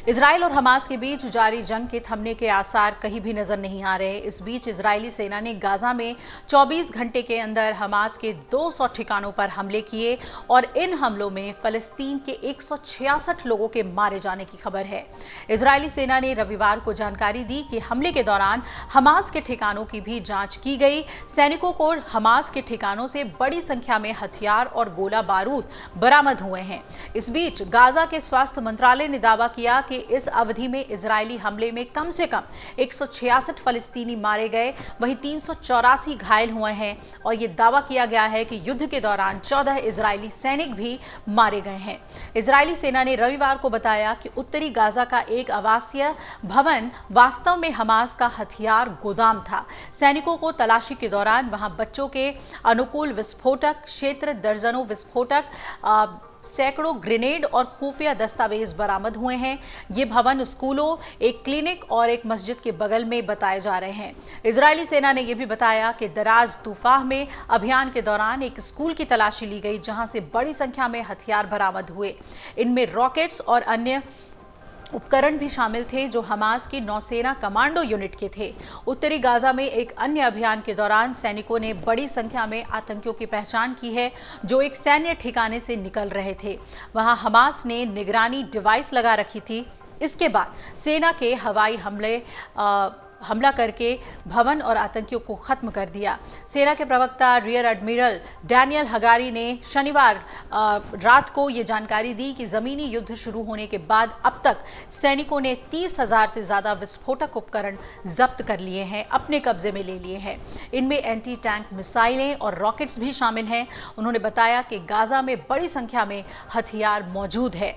Israel और Hamas के बीच जारी जंग के थमने के आसार कहीं भी नजर नहीं आ रहे। इस बीच इजरायली सेना ने गाजा में 24 घंटे के अंदर हमास के 200 ठिकानों पर हमले किए और इन हमलों में फलस्तीन के 166 लोगों के मारे जाने की खबर है। इजरायली सेना ने रविवार को जानकारी दी कि हमले के दौरान हमास के ठिकानों की भी जांच की गई। सैनिकों को हमास के ठिकानों से बड़ी संख्या में हथियार और गोला बारूद बरामद हुए हैं। इस बीच गाजा के स्वास्थ्य मंत्रालय ने दावा किया कि इस अवधि में इजरायली हमले में कम से कम 166 फलस्तीनी मारे गए, वहीं 384 घायल हुए हैं और यह दावा किया गया है कि युद्ध के दौरान 14 इजरायली सैनिक भी मारे गए हैं। इजरायली सेना ने रविवार को बताया कि उत्तरी गाजा का एक आवासीय भवन वास्तव में हमास का हथियार गोदाम था। सैनिकों को तलाशी के दौरान वहां बच्चों के अनुकूल विस्फोटक क्षेत्र, दर्जनों विस्फोटक, सैकड़ों ग्रेनेड और खुफिया दस्तावेज बरामद हुए हैं। ये भवन स्कूलों, एक क्लिनिक और एक मस्जिद के बगल में बताए जा रहे हैं। इजरायली सेना ने यह भी बताया कि दराज तुफाह में अभियान के दौरान एक स्कूल की तलाशी ली गई, जहां से बड़ी संख्या में हथियार बरामद हुए। इनमें रॉकेट्स और अन्य उपकरण भी शामिल थे जो हमास की नौसेना कमांडो यूनिट के थे। उत्तरी गाजा में एक अन्य अभियान के दौरान सैनिकों ने बड़ी संख्या में आतंकियों की पहचान की है जो एक सैन्य ठिकाने से निकल रहे थे। वहां हमास ने निगरानी डिवाइस लगा रखी थी। इसके बाद सेना के हवाई हमला करके भवन और आतंकियों को खत्म कर दिया। सेना के प्रवक्ता रियर एडमिरल डैनियल हगारी ने शनिवार रात को ये जानकारी दी कि जमीनी युद्ध शुरू होने के बाद अब तक सैनिकों ने 30,000 से ज्यादा विस्फोटक उपकरण जब्त कर लिए हैं, अपने कब्जे में ले लिए हैं। इनमें एंटी टैंक मिसाइलें और रॉकेट्स भी शामिल हैं। उन्होंने बताया कि गाजा में बड़ी संख्या में हथियार मौजूद है।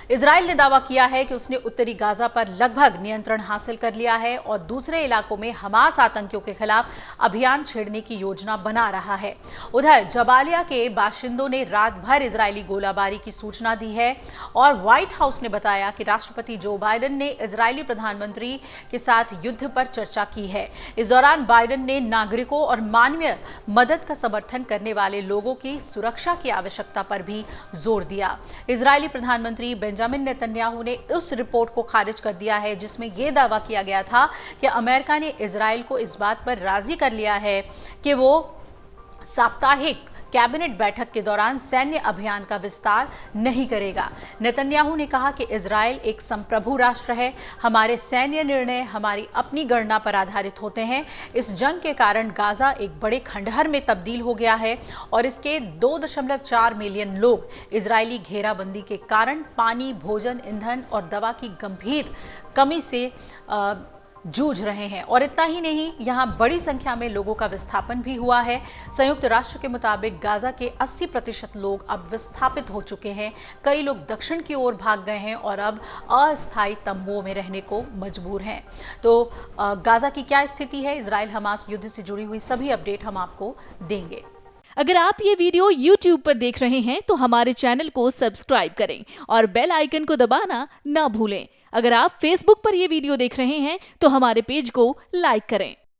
इजराइल ने दावा किया है कि उसने उत्तरी गाजा पर लगभग नियंत्रण हासिल कर लिया है और दूसरे इलाकों में हमास आतंकियों के खिलाफ अभियान छेड़ने की योजना बना रहा है। उधर जबालिया के बाशिंदों ने रात भर इजरायली गोलाबारी की सूचना दी है और व्हाइट हाउस ने बताया कि राष्ट्रपति जो बाइडेन ने इजरायली प्रधानमंत्री के साथ युद्ध पर चर्चा की है। इस दौरान बाइडेन ने नागरिकों और मानवीय मदद का समर्थन करने वाले लोगों की सुरक्षा की आवश्यकता पर भी जोर दिया। इजरायली प्रधानमंत्री बेंजामिन नेतन्याहू ने उस रिपोर्ट को खारिज कर दिया है जिसमें यह दावा किया गया था कि अमेरिका ने इजराइल को इस बात पर राजी कर लिया है कि वो साप्ताहिक कैबिनेट बैठक के दौरान सैन्य अभियान का विस्तार नहीं करेगा। नेतन्याहू ने कहा कि इजराइल एक संप्रभु राष्ट्र है। हमारे सैन्य निर्णय हमारी अपनी गणना पर आधारित होते हैं। इस जंग के कारण गाजा एक बड़े खंडहर में तब्दील हो गया है और इसके 2.4 मिलियन लोग इजरायली घेराबंदी के कारण पानी, भोजन, ईंधन और दवा की गंभीर कमी से जूझ रहे हैं। और इतना ही नहीं, यहाँ बड़ी संख्या में लोगों का विस्थापन भी हुआ है। संयुक्त राष्ट्र के मुताबिक गाजा के 80% लोग अब विस्थापित हो चुके हैं। कई लोग दक्षिण की ओर भाग गए हैं और अब अस्थायी तंबुओं में रहने को मजबूर हैं। तो गाजा की क्या स्थिति है, इजराइल हमास युद्ध से जुड़ी हुई सभी अपडेट हम आपको देंगे। अगर आप ये वीडियो YouTube पर देख रहे हैं तो हमारे चैनल को सब्सक्राइब करें और बेल आइकन को दबाना ना भूलें। अगर आप Facebook पर ये वीडियो देख रहे हैं तो हमारे पेज को लाइक करें।